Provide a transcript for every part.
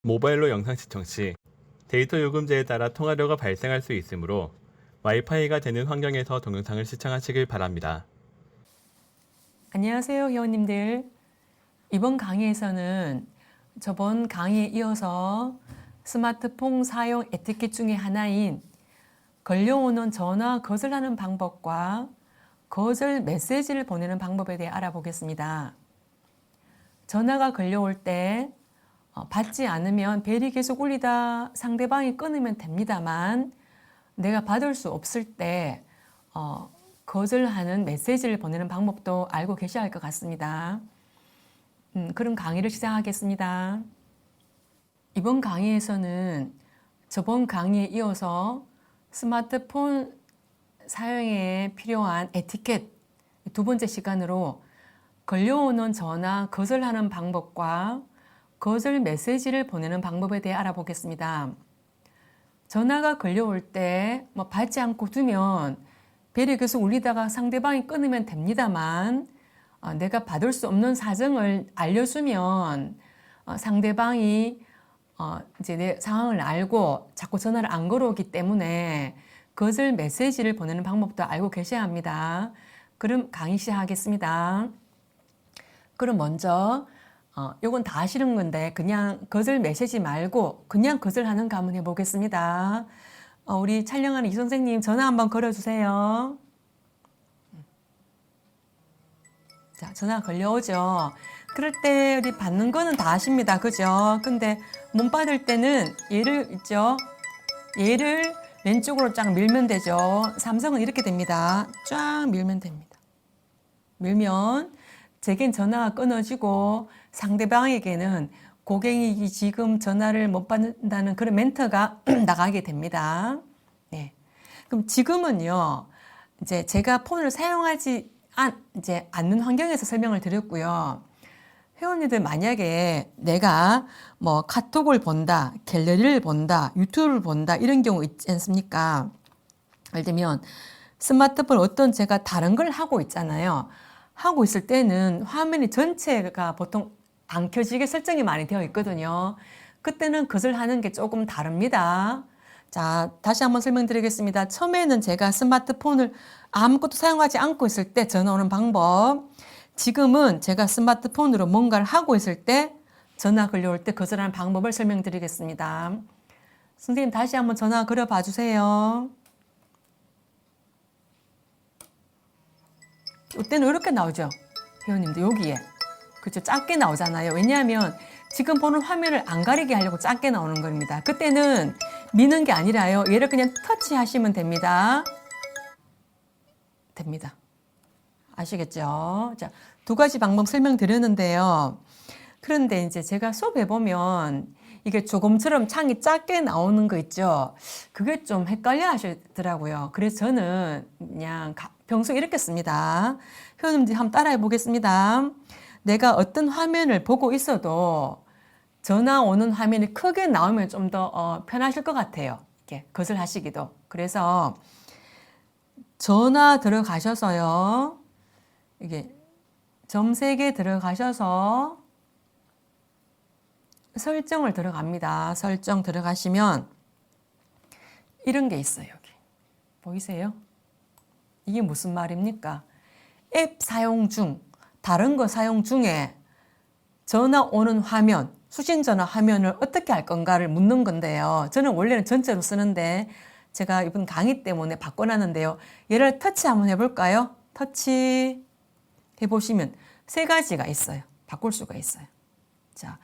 모바일로 영상 시청 시 데이터 요금제에 따라 통화료가 발생할 수 있으므로 와이파이가 되는 환경에서 동영상을 시청하시길 바랍니다. 안녕하세요, 회원님들. 이번 강의에서는 저번 강의에 이어서 스마트폰 사용 에티켓 중에 하나인 걸려오는 전화 거절하는 방법과 거절 메시지를 보내는 방법에 대해 알아보겠습니다. 전화가 걸려올 때 받지 않으면 벨이 계속 울리다 상대방이 끊으면 됩니다만, 내가 받을 수 없을 때 거절하는 메시지를 보내는 방법도 알고 계셔야 할 것 같습니다. 그럼 강의를 시작하겠습니다. 이번 강의에서는 저번 강의에 이어서 스마트폰 사용에 필요한 에티켓 두 번째 시간으로 걸려오는 전화 거절하는 방법과 거절 메시지를 보내는 방법에 대해 알아보겠습니다. 전화가 걸려올 때 받지 않고 두면 벨이 계속 울리다가 상대방이 끊으면 됩니다만, 내가 받을 수 없는 사정을 알려주면 상대방이 이제 내 상황을 알고 자꾸 전화를 안 걸어오기 때문에 거절 메시지를 보내는 방법도 알고 계셔야 합니다. 그럼 강의 시작하겠습니다. 그럼 먼저 요건 다 아시는 건데 그냥 거절 메시지 말고 그냥 거절하는 거 한번 해보겠습니다. 우리 촬영하는 이 선생님 전화 한번 걸어주세요. 자, 전화 걸려오죠. 그럴 때 우리 받는 거는 다 아십니다. 그죠? 근데 못 받을 때는 얘를 있죠. 얘를 왼쪽으로 쫙 밀면 되죠. 삼성은 이렇게 됩니다. 쫙 밀면 됩니다. 밀면 제겐 전화가 끊어지고 상대방에게는 고객이 지금 전화를 못 받는다는 그런 멘트가 나가게 됩니다. 네. 그럼 지금은요, 이제 제가 폰을 사용하지 않는 환경에서 설명을 드렸고요. 회원님들 만약에 내가 카톡을 본다, 갤러리를 본다, 유튜브를 본다 이런 경우 있지 않습니까? 예를 들면 스마트폰 어떤 제가 다른 걸 하고 있잖아요. 하고 있을 때는 화면이 전체가 보통 안 켜지게 설정이 많이 되어 있거든요. 그때는 거절하는 게 조금 다릅니다. 자, 다시 한번 설명드리겠습니다. 처음에는 제가 스마트폰을 아무것도 사용하지 않고 있을 때 전화 오는 방법, 지금은 제가 스마트폰으로 뭔가를 하고 있을 때 전화 걸려올 때 거절하는 방법을 설명드리겠습니다. 선생님 다시 한번 전화 걸어봐 주세요. 이때는 이렇게 나오죠. 회원님들 여기에. 그렇죠. 작게 나오잖아요. 왜냐하면 지금 보는 화면을 안 가리게 하려고 작게 나오는 겁니다. 그때는 미는 게 아니라요. 얘를 그냥 터치하시면 됩니다. 됩니다. 아시겠죠? 자, 두 가지 방법 설명드렸는데요. 그런데 이제 제가 수업해 보면 이게 조금처럼 창이 작게 나오는 거 있죠. 그게 좀 헷갈려 하시더라고요. 그래서 저는 그냥 평소에 이렇게 씁니다. 회원님들 한번 따라해 보겠습니다. 내가 어떤 화면을 보고 있어도 전화 오는 화면이 크게 나오면 좀 더 편하실 것 같아요. 이렇게 거절하시기도. 그래서 전화 들어가셔서요. 이게 점색에 들어가셔서 설정을 들어갑니다. 설정 들어가시면 이런 게 있어요. 여기 보이세요? 이게 무슨 말입니까? 앱 사용 중, 다른 거 사용 중에 전화 오는 화면, 수신 전화 화면을 어떻게 할 건가를 묻는 건데요. 저는 원래는 전체로 쓰는데 제가 이번 강의 때문에 바꿔놨는데요. 얘를 터치 한번 해볼까요? 터치 해보시면 세 가지가 있어요. 바꿀 수가 있어요. 자,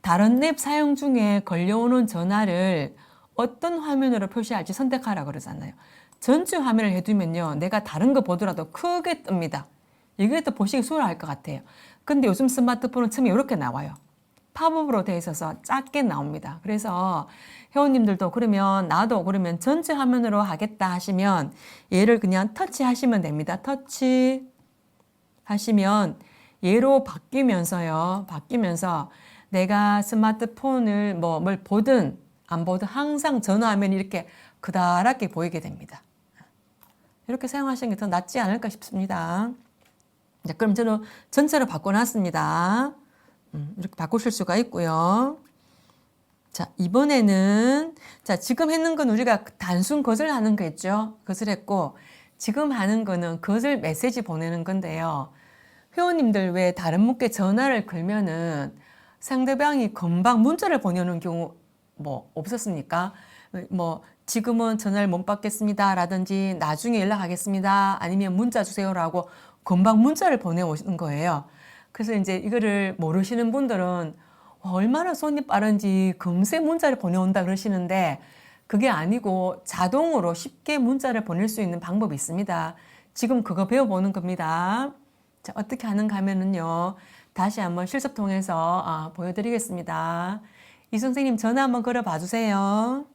다른 앱 사용 중에 걸려오는 전화를 어떤 화면으로 표시할지 선택하라 그러잖아요. 전체 화면을 해두면요. 내가 다른 거 보더라도 크게 뜹니다. 이게 또 보시기 수월할 것 같아요. 근데 요즘 스마트폰은 처음에 이렇게 나와요. 팝업으로 되어 있어서 작게 나옵니다. 그래서 회원님들도 그러면 나도 그러면 전체 화면으로 하겠다 하시면 얘를 그냥 터치 하시면 됩니다. 터치 하시면 얘로 바뀌면서요. 바뀌면서 내가 스마트폰을 뭘 보든 안 보든 항상 전화화면이 이렇게 그다랗게 보이게 됩니다. 이렇게 사용하시는 게 더 낫지 않을까 싶습니다. 자, 그럼 저는 전체로 바꿔놨습니다. 이렇게 바꾸실 수가 있고요. 자, 이번에는, 자, 지금 했는 건 우리가 단순 거절 하는 거 했죠? 거절했고, 지금 하는 거는 거절 메시지 보내는 건데요. 회원님들 왜 다른 분께 전화를 걸면은 상대방이 금방 문자를 보내는 경우 뭐 없었습니까? 뭐, 지금은 전화를 못 받겠습니다. 라든지 나중에 연락하겠습니다. 아니면 문자 주세요라고 금방 문자를 보내오는 거예요. 그래서 이제 이거를 모르시는 분들은 얼마나 손이 빠른지 금세 문자를 보내온다 그러시는데 그게 아니고 자동으로 쉽게 문자를 보낼 수 있는 방법이 있습니다. 지금 그거 배워보는 겁니다. 자, 어떻게 하는가 하면은요. 다시 한번 실습 통해서 보여드리겠습니다. 이 선생님 전화 한번 걸어봐 주세요.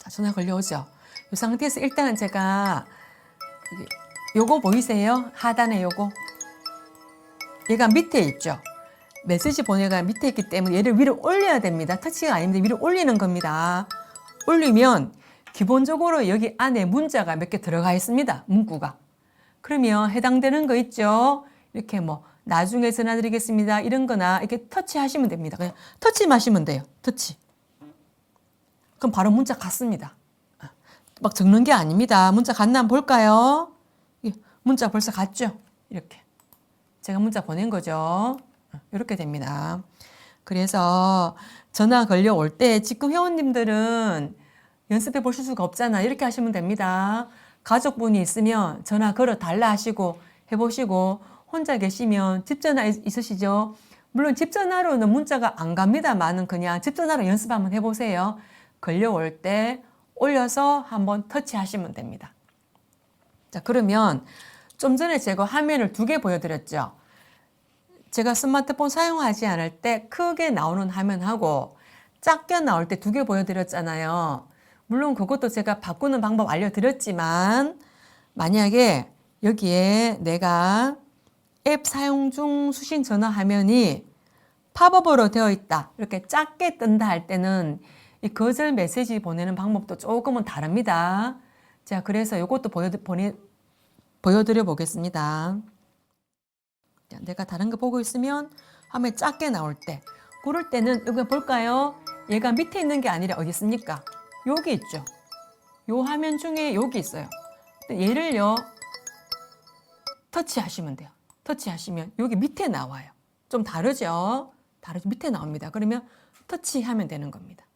자, 전화 걸려오죠. 이 상태에서 일단은 제가 요거 보이세요? 하단에 요거. 얘가 밑에 있죠. 메시지 보내가 밑에 있기 때문에 얘를 위로 올려야 됩니다. 터치가 아닌데 위로 올리는 겁니다. 올리면 기본적으로 여기 안에 문자가 몇 개 들어가 있습니다. 문구가. 그러면 해당되는 거 있죠. 이렇게 뭐 나중에 전화드리겠습니다. 이런 거나 이렇게 터치하시면 됩니다. 그냥 터치만 하시면 돼요. 터치. 그럼 바로 문자 갔습니다. 막 적는 게 아닙니다. 문자 갔나 한번 볼까요? 문자 벌써 갔죠? 이렇게. 제가 문자 보낸 거죠. 이렇게 됩니다. 그래서 전화 걸려올 때 지금 회원님들은 연습해 보실 수가 없잖아. 이렇게 하시면 됩니다. 가족분이 있으면 전화 걸어 달라 하시고 해보시고 혼자 계시면 집전화 있으시죠? 물론 집전화로는 문자가 안 갑니다만은 그냥 집전화로 연습 한번 해보세요. 걸려올 때 올려서 한번 터치하시면 됩니다. 자, 그러면 좀 전에 제가 화면을 2개 보여드렸죠. 제가 스마트폰 사용하지 않을 때 크게 나오는 화면하고 작게 나올 때 2개 보여드렸잖아요. 물론 그것도 제가 바꾸는 방법 알려드렸지만 만약에 여기에 내가 앱 사용 중 수신 전화 화면이 팝업으로 되어 있다. 이렇게 작게 뜬다 할 때는 이 거절 메시지 보내는 방법도 조금은 다릅니다. 자, 그래서 이것도 보여드려 보겠습니다. 내가 다른 거 보고 있으면 화면이 작게 나올 때 그럴 때는 여기 볼까요? 얘가 밑에 있는 게 아니라 어디 있습니까? 여기 있죠. 요 화면 중에 여기 있어요. 얘를요 터치하시면 돼요. 터치하시면 여기 밑에 나와요. 좀 다르죠? 다르죠? 밑에 나옵니다. 그러면 터치하면 되는 겁니다.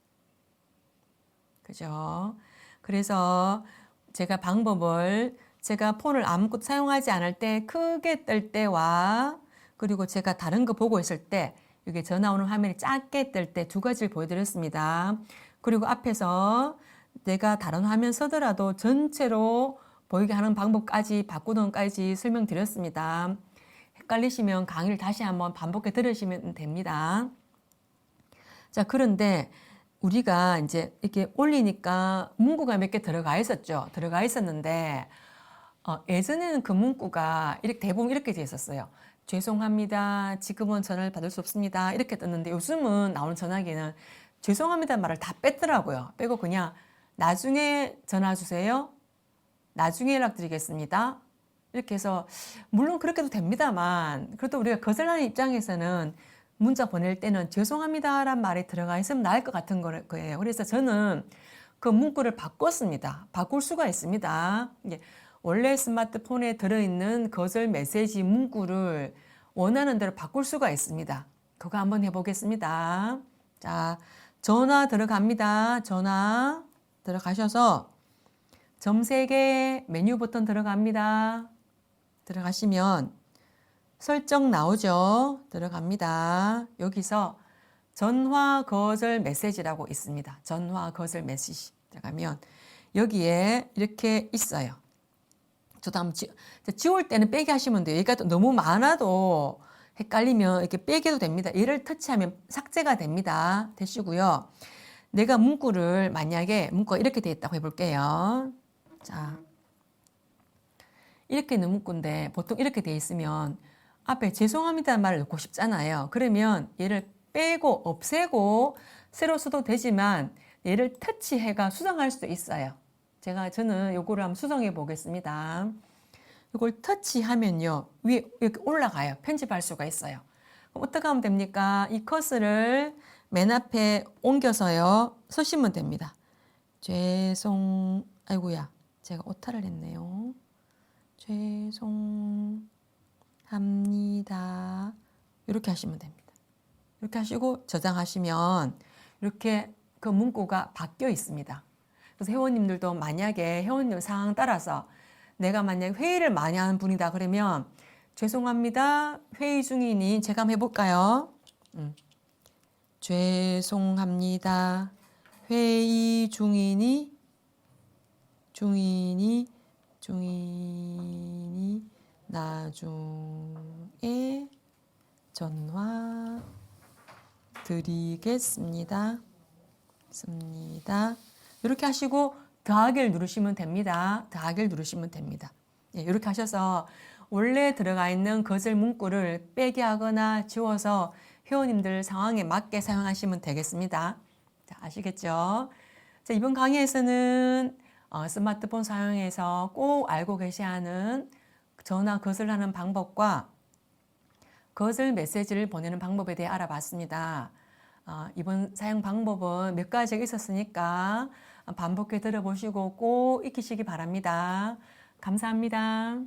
그죠? 그래서 제가 방법을 제가 폰을 아무것도 사용하지 않을 때 크게 뜰 때와 그리고 제가 다른 거 보고 있을 때 이게 전화 오는 화면이 작게 뜰 때 2가지를 보여드렸습니다. 그리고 앞에서 내가 다른 화면 서더라도 전체로 보이게 하는 방법까지 바꾸는 것까지 설명드렸습니다. 헷갈리시면 강의를 다시 한번 반복해 들으시면 됩니다. 자, 그런데 우리가 이제 이렇게 올리니까 문구가 몇 개 들어가 있었죠. 들어가 있었는데 예전에는 그 문구가 이렇게 대부분 이렇게 되어 있었어요. 죄송합니다. 지금은 전화를 받을 수 없습니다. 이렇게 떴는데 요즘은 나오는 전화기는 죄송합니다 말을 다 뺐더라고요. 빼고 그냥 나중에 전화 주세요. 나중에 연락드리겠습니다. 이렇게 해서 물론 그렇게도 됩니다만 그래도 우리가 거절하는 입장에서는 문자 보낼 때는 죄송합니다란 말이 들어가 있으면 나을 것 같은 거예요. 그래서 저는 그 문구를 바꿨습니다. 바꿀 수가 있습니다. 원래 스마트폰에 들어있는 거절 메시지 문구를 원하는 대로 바꿀 수가 있습니다. 그거 한번 해보겠습니다. 자, 전화 들어갑니다. 전화 들어가셔서 점 3개 메뉴 버튼 들어갑니다. 들어가시면 설정 나오죠. 들어갑니다. 여기서 전화 거절 메시지라고 있습니다. 전화 거절 메시지 들어가면 여기에 이렇게 있어요. 저도 한번 지울 때는 빼게 하시면 돼요. 얘가 너무 많아도 헷갈리면 이렇게 빼게도 됩니다. 얘를 터치하면 삭제가 됩니다. 되시고요. 내가 문구를 만약에 문구가 이렇게 되어 있다고 해볼게요. 자, 이렇게 있는 문구인데 보통 이렇게 되어 있으면 앞에 죄송합니다는 말을 넣고 싶잖아요. 그러면 얘를 빼고 없애고 새로 써도 되지만 얘를 터치해가 수정할 수도 있어요. 저는 요거를 한번 수정해 보겠습니다. 이걸 터치하면요. 위에 이렇게 올라가요. 편집할 수가 있어요. 그럼 어떻게 하면 됩니까? 이 커서를 맨 앞에 옮겨서요. 서시면 됩니다. 아이고야. 제가 오타를 했네요. 죄송합니다. 이렇게 하시면 됩니다. 이렇게 하시고 저장하시면 이렇게 그 문구가 바뀌어 있습니다. 그래서 회원님들도 만약에 회원님 상황 따라서 내가 만약 회의를 많이 하는 분이다 그러면 죄송합니다. 회의 중이니 제가 한번 해볼까요? 죄송합니다. 회의 중이니 나중에 전화 드리겠습니다. 이렇게 하시고 더하기를 누르시면 됩니다. 더하기를 누르시면 됩니다. 예, 이렇게 하셔서 원래 들어가 있는 거절 문구를 빼기 하거나 지워서 회원님들 상황에 맞게 사용하시면 되겠습니다. 자, 아시겠죠? 자, 이번 강의에서는 스마트폰 사용해서 꼭 알고 계셔야 하는 전화 거절하는 방법과 거절 메시지를 보내는 방법에 대해 알아봤습니다. 이번 사용 방법은 몇 가지가 있었으니까 반복해 들어보시고 꼭 익히시기 바랍니다. 감사합니다.